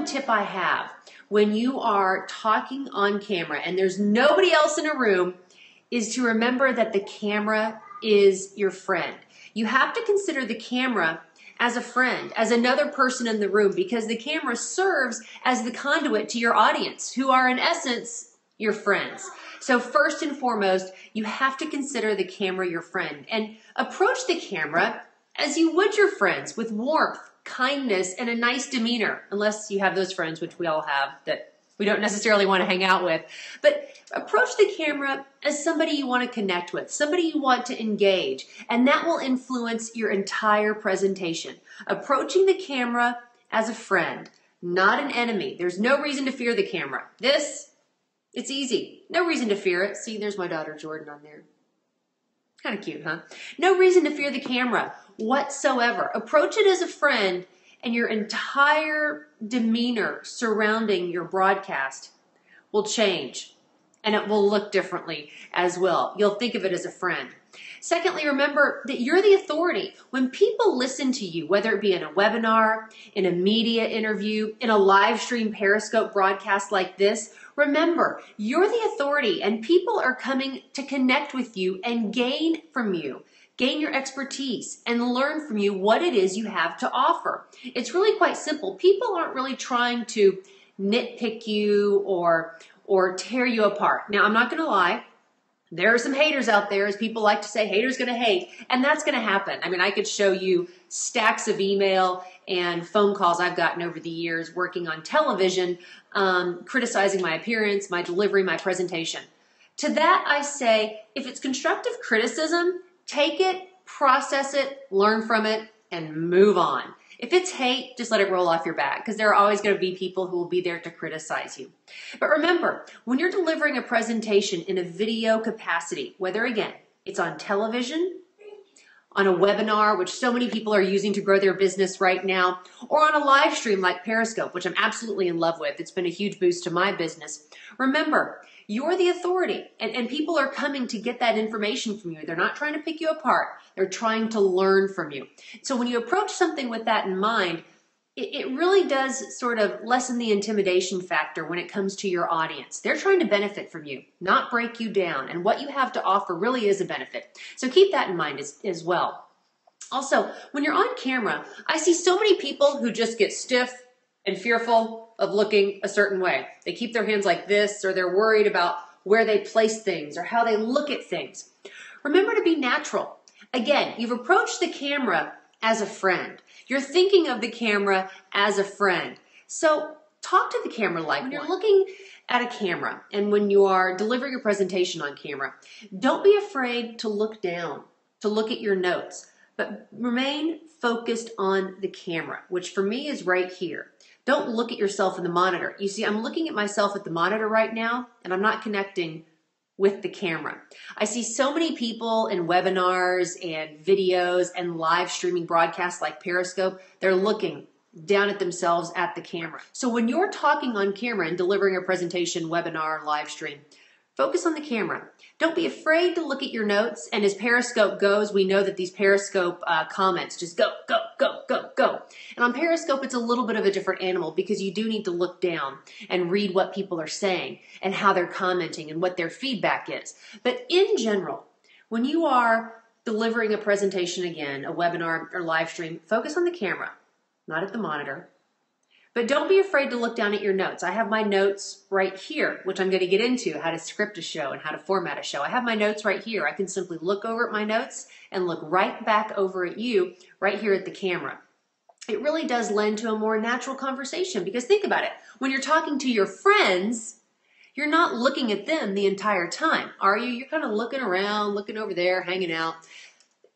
tip I have when you are talking on camera and there's nobody else in a room is to remember that the camera is your friend. You have to consider the camera as a friend, as another person in the room, because the camera serves as the conduit to your audience, who are in essence your friends. So first and foremost, you have to consider the camera your friend and approach the camera as you would your friends, with warmth, kindness, and a nice demeanor, unless you have those friends, which we all have, that we don't necessarily want to hang out with. But approach the camera as somebody you want to connect with, somebody you want to engage, and that will influence your entire presentation. Approaching the camera as a friend, not an enemy. There's no reason to fear the camera. It's easy. No reason to fear it. See, there's my daughter Jordan on there. Kind of cute, huh? No reason to fear the camera whatsoever. Approach it as a friend, and your entire demeanor surrounding your broadcast will change, and it will look differently as well. You'll think of it as a friend. Secondly, remember that you're the authority. When people listen to you, whether it be in a webinar, in a media interview, in a live stream Periscope broadcast like this, remember, you're the authority, and people are coming to connect with you and gain from you. Gain your expertise and learn from you what it is you have to offer. It's really quite simple. People aren't really trying to nitpick you or tear you apart. Now, I'm not going to lie. There are some haters out there, as people like to say, haters going to hate, and that's going to happen. I mean, I could show you stacks of email and phone calls I've gotten over the years working on television, criticizing my appearance, my delivery, my presentation. To that, I say, if it's constructive criticism, take it, process it, learn from it, and move on. If it's hate, just let it roll off your back, because there are always going to be people who will be there to criticize you. But remember, when you're delivering a presentation in a video capacity, whether, again, it's on television, on a webinar, which so many people are using to grow their business right now, or on a live stream like Periscope, which I'm absolutely in love with. It's been a huge boost to my business. Remember, you're the authority, and people are coming to get that information from you. They're not trying to pick you apart. They're trying to learn from you. So when you approach something with that in mind, it really does sort of lessen the intimidation factor when it comes to your audience. They're trying to benefit from you, not break you down. And what you have to offer really is a benefit. So keep that in mind as well. Also, when you're on camera, I see so many people who just get stiff and fearful of looking a certain way. They keep their hands like this, or they're worried about where they place things or how they look at things. Remember to be natural. Again, you've approached the camera as a friend. You're thinking of the camera as a friend. So talk to the camera like when you're looking at a camera and when you are delivering a presentation on camera, don't be afraid to look down, to look at your notes, but remain focused on the camera, which for me is right here. Don't look at yourself in the monitor. You see, I'm looking at myself at the monitor right now, and I'm not connecting with the camera. I see so many people in webinars and videos and live streaming broadcasts like Periscope, they're looking down at themselves at the camera. So when you're talking on camera and delivering a presentation, webinar, live stream, focus on the camera. Don't be afraid to look at your notes. And as Periscope goes, we know that these Periscope comments just go, go, go, go, go. And on Periscope, it's a little bit of a different animal because you do need to look down and read what people are saying and how they're commenting and what their feedback is. But in general, when you are delivering a presentation again, a webinar or live stream, focus on the camera, not at the monitor. But don't be afraid to look down at your notes. I have my notes right here, which I'm going to get into, how to script a show and how to format a show. I have my notes right here. I can simply look over at my notes and look right back over at you right here at the camera. It really does lend to a more natural conversation because think about it. When you're talking to your friends, you're not looking at them the entire time, are you? You're kind of looking around, looking over there, hanging out.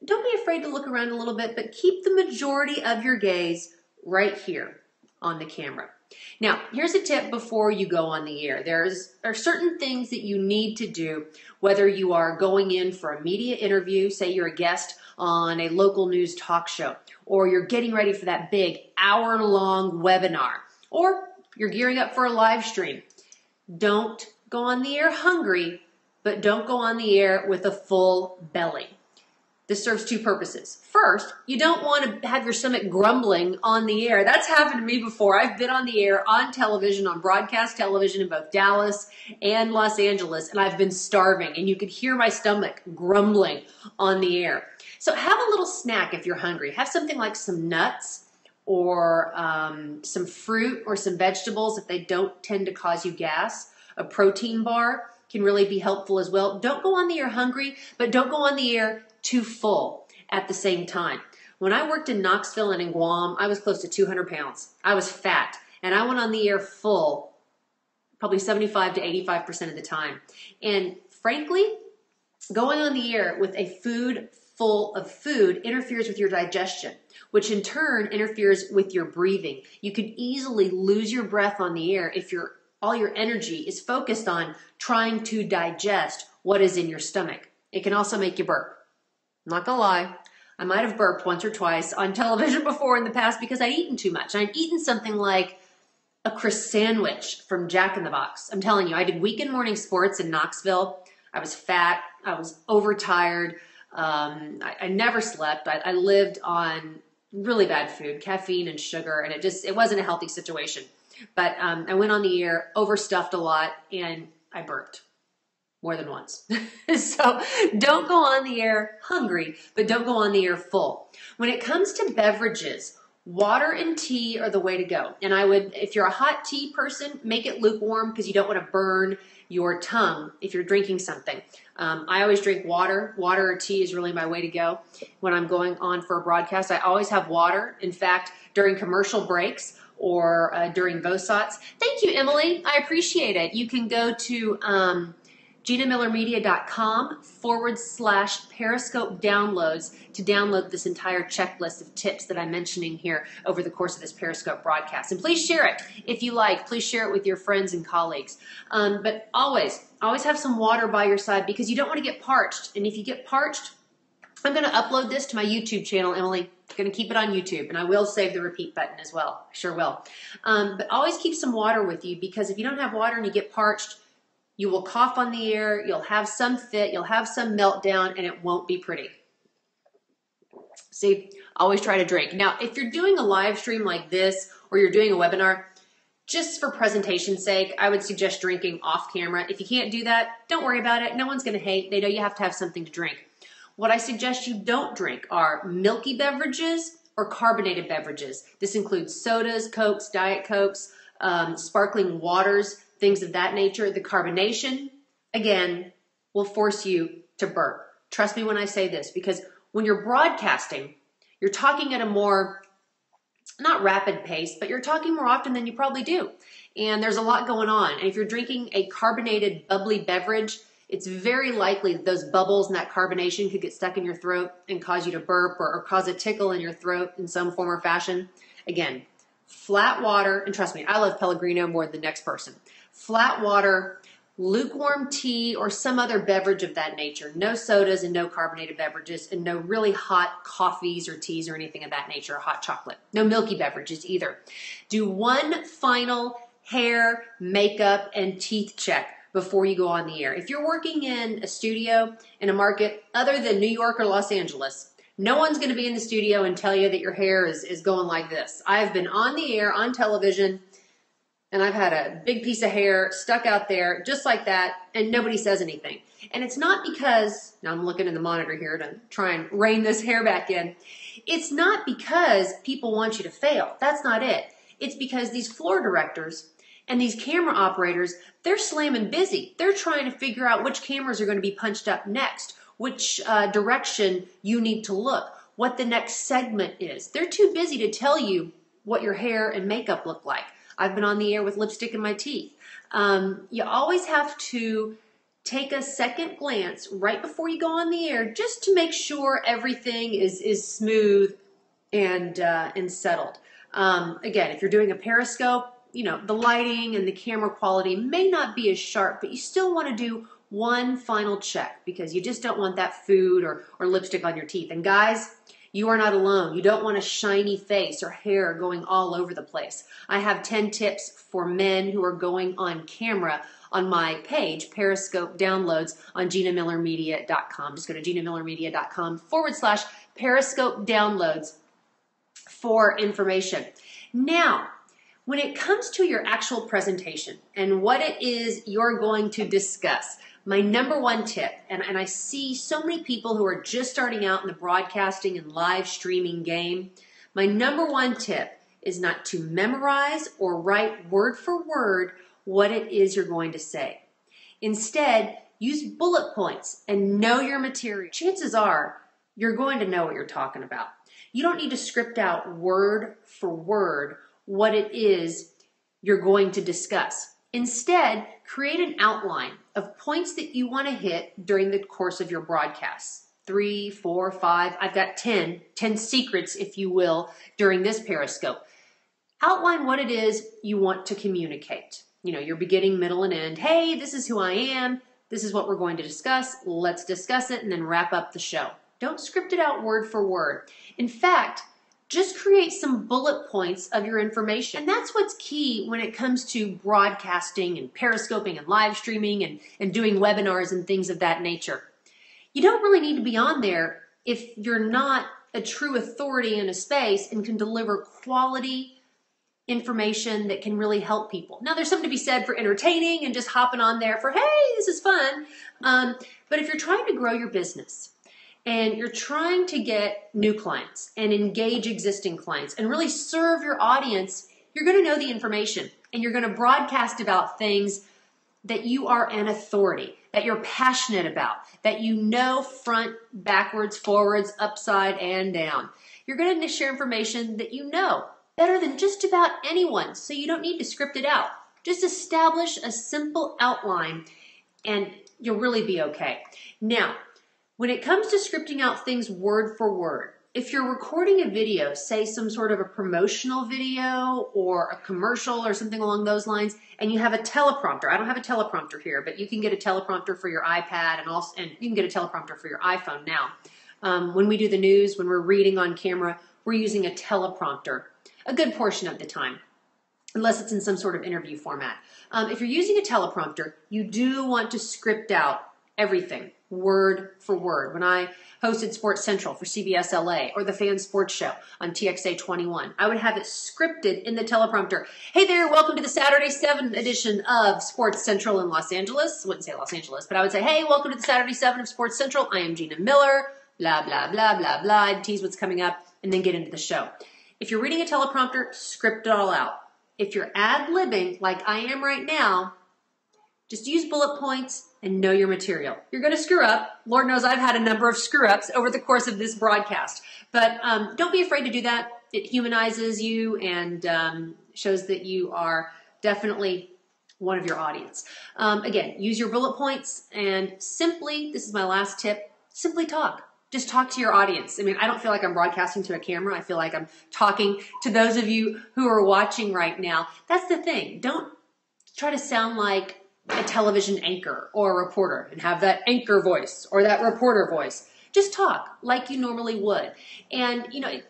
Don't be afraid to look around a little bit, but keep the majority of your gaze right here on the camera. Now, here's a tip before you go on the air. There are certain things that you need to do, whether you are going in for a media interview, say you're a guest on a local news talk show, or you're getting ready for that big hour-long webinar, or you're gearing up for a live stream. Don't go on the air hungry, but don't go on the air with a full belly. This serves two purposes. First, you don't want to have your stomach grumbling on the air. That's happened to me before. I've been on the air, on television, on broadcast television in both Dallas and Los Angeles, and I've been starving, and you could hear my stomach grumbling on the air. So have a little snack if you're hungry. Have something like some nuts or some fruit or some vegetables if they don't tend to cause you gas. A protein bar can really be helpful as well. Don't go on the air hungry, but don't go on the air too full at the same time. When I worked in Knoxville and in Guam, I was close to 200 pounds. I was fat, and I went on the air full probably 75 to 85% of the time. And frankly, going on the air with a food full of food interferes with your digestion, which in turn interferes with your breathing. You could easily lose your breath on the air if all your energy is focused on trying to digest what is in your stomach. It can also make you burp. I'm not gonna lie, I might have burped once or twice on television before in the past because I'd eaten too much. I'd eaten something like a crisp sandwich from Jack in the Box. I'm telling you, I did weekend morning sports in Knoxville. I was fat, I was overtired, I never slept. I lived on really bad food, caffeine and sugar, and it wasn't a healthy situation. But I went on the air, overstuffed a lot, and I burped more than once. So don't go on the air hungry, but don't go on the air full. When it comes to beverages, water and tea are the way to go. And I would, if you're a hot tea person, make it lukewarm because you don't want to burn your tongue if you're drinking something. I always drink water. Water or tea is really my way to go when I'm going on for a broadcast. I always have water. In fact, during commercial breaks or during VOSOTs. Thank you, Emily. I appreciate it. You can go to GinaMillerMedia.com/Periscope downloads to download this entire checklist of tips that I'm mentioning here over the course of this Periscope broadcast. And please share it if you like. Please share it with your friends and colleagues. But always have some water by your side because you don't want to get parched. And if you get parched, I'm going to upload this to my YouTube channel, Emily. I'm going to keep it on YouTube, and I will save the repeat button as well. I sure will. But always keep some water with you because if you don't have water and you get parched, you will cough on the air, you'll have some fit, you'll have some meltdown, and it won't be pretty. See, always try to drink. Now, if you're doing a live stream like this or you're doing a webinar, just for presentation's sake, I would suggest drinking off camera. If you can't do that, don't worry about it. No one's going to hate. They know you have to have something to drink. What I suggest you don't drink are milky beverages or carbonated beverages. This includes sodas, Cokes, Diet Cokes, sparkling waters, things of that nature. The carbonation, again, will force you to burp. Trust me when I say this, because when you're broadcasting, you're talking at a more, not rapid pace, but you're talking more often than you probably do. And there's a lot going on. And if you're drinking a carbonated, bubbly beverage, it's very likely that those bubbles and that carbonation could get stuck in your throat and cause you to burp or cause a tickle in your throat in some form or fashion. Again, flat water, and trust me, I love Pellegrino more than the next person. Flat water, lukewarm tea, or some other beverage of that nature. No sodas and no carbonated beverages and no really hot coffees or teas or anything of that nature, or hot chocolate. No milky beverages either. Do one final hair, makeup, and teeth check before you go on the air. If you're working in a studio in a market other than New York or Los Angeles, no one's going to be in the studio and tell you that your hair is going like this. I've been on the air, on television, and I've had a big piece of hair stuck out there just like that, and nobody says anything. And it's not because, now I'm looking in the monitor here to try and rein this hair back in. It's not because people want you to fail. That's not it. It's because these floor directors and these camera operators, they're slamming busy. They're trying to figure out which cameras are going to be punched up next, which direction you need to look, what the next segment is. They're too busy to tell you what your hair and makeup look like. I've been on the air with lipstick in my teeth. You always have to take a second glance right before you go on the air just to make sure everything is smooth and settled. Again, if you're doing a Periscope, you know, the lighting and the camera quality may not be as sharp, but you still want to do one final check because you just don't want that food or lipstick on your teeth. And guys, You are not alone. You don't want a shiny face or hair going all over the place. I have 10 tips for men who are going on camera on my page, Periscope Downloads, on GinaMillerMedia.com. Just go to GinaMillerMedia.com/Periscope Downloads for information. Now, when it comes to your actual presentation and what it is you're going to discuss, my number one tip, and I see so many people who are just starting out in the broadcasting and live streaming game, my number one tip is not to memorize or write word for word what it is you're going to say. Instead, use bullet points and know your material. Chances are you're going to know what you're talking about. You don't need to script out word for word what it is you're going to discuss. Instead, create an outline of points that you want to hit during the course of your broadcasts. 3, 4, 5, I've got 10 secrets, if you will, during this Periscope. Outline what it is you want to communicate. You know, your beginning, middle, and end. Hey, this is who I am. This is what we're going to discuss. Let's discuss it and then wrap up the show. Don't script it out word for word. In fact, just create some bullet points of your information. And that's what's key when it comes to broadcasting and periscoping and live streaming and doing webinars and things of that nature. You don't really need to be on there if you're not a true authority in a space and can deliver quality information that can really help people. Now, there's something to be said for entertaining and just hopping on there for, hey, this is fun. But if you're trying to grow your business, and you're trying to get new clients and engage existing clients and really serve your audience, you're going to know the information and you're going to broadcast about things that you are an authority, that you're passionate about, that you know front, backwards, forwards, upside, and down. You're going to share information that you know better than just about anyone, so you don't need to script it out. Just establish a simple outline and you'll really be okay. Now, when it comes to scripting out things word for word, if you're recording a video, say some sort of a promotional video or a commercial or something along those lines, and you have a teleprompter. I don't have a teleprompter here, but you can get a teleprompter for your iPad and you can get a teleprompter for your iPhone now. When we do the news, when we're reading on camera, we're using a teleprompter a good portion of the time, unless it's in some sort of interview format. If you're using a teleprompter, you do want to script out everything word for word. When I hosted Sports Central for CBS LA or the Fan Sports Show on TXA 21, I would have it scripted in the teleprompter. Hey there, welcome to the Saturday 7 edition of Sports Central in Los Angeles. I wouldn't say Los Angeles, but I would say, hey, welcome to the Saturday 7 of Sports Central. I am Gina Miller, blah, blah, blah, blah, blah. I'd tease what's coming up and then get into the show. If you're reading a teleprompter, script it all out. If you're ad-libbing like I am right now, just use bullet points and know your material. You're going to screw up. Lord knows I've had a number of screw-ups over the course of this broadcast. But don't be afraid to do that. It humanizes you and shows that you are definitely one of your audience. Again, use your bullet points and simply, this is my last tip, simply talk. Just talk to your audience. I mean, I don't feel like I'm broadcasting to a camera. I feel like I'm talking to those of you who are watching right now. That's the thing. Don't try to sound like a television anchor or a reporter and have that anchor voice or that reporter voice. Just talk like you normally would. And, you know,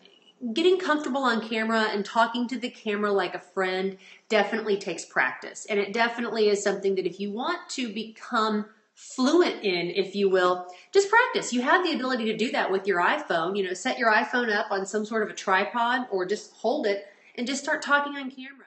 getting comfortable on camera and talking to the camera like a friend definitely takes practice. And it definitely is something that if you want to become fluent in, if you will, just practice. You have the ability to do that with your iPhone. You know, set your iPhone up on some sort of a tripod or just hold it and just start talking on camera.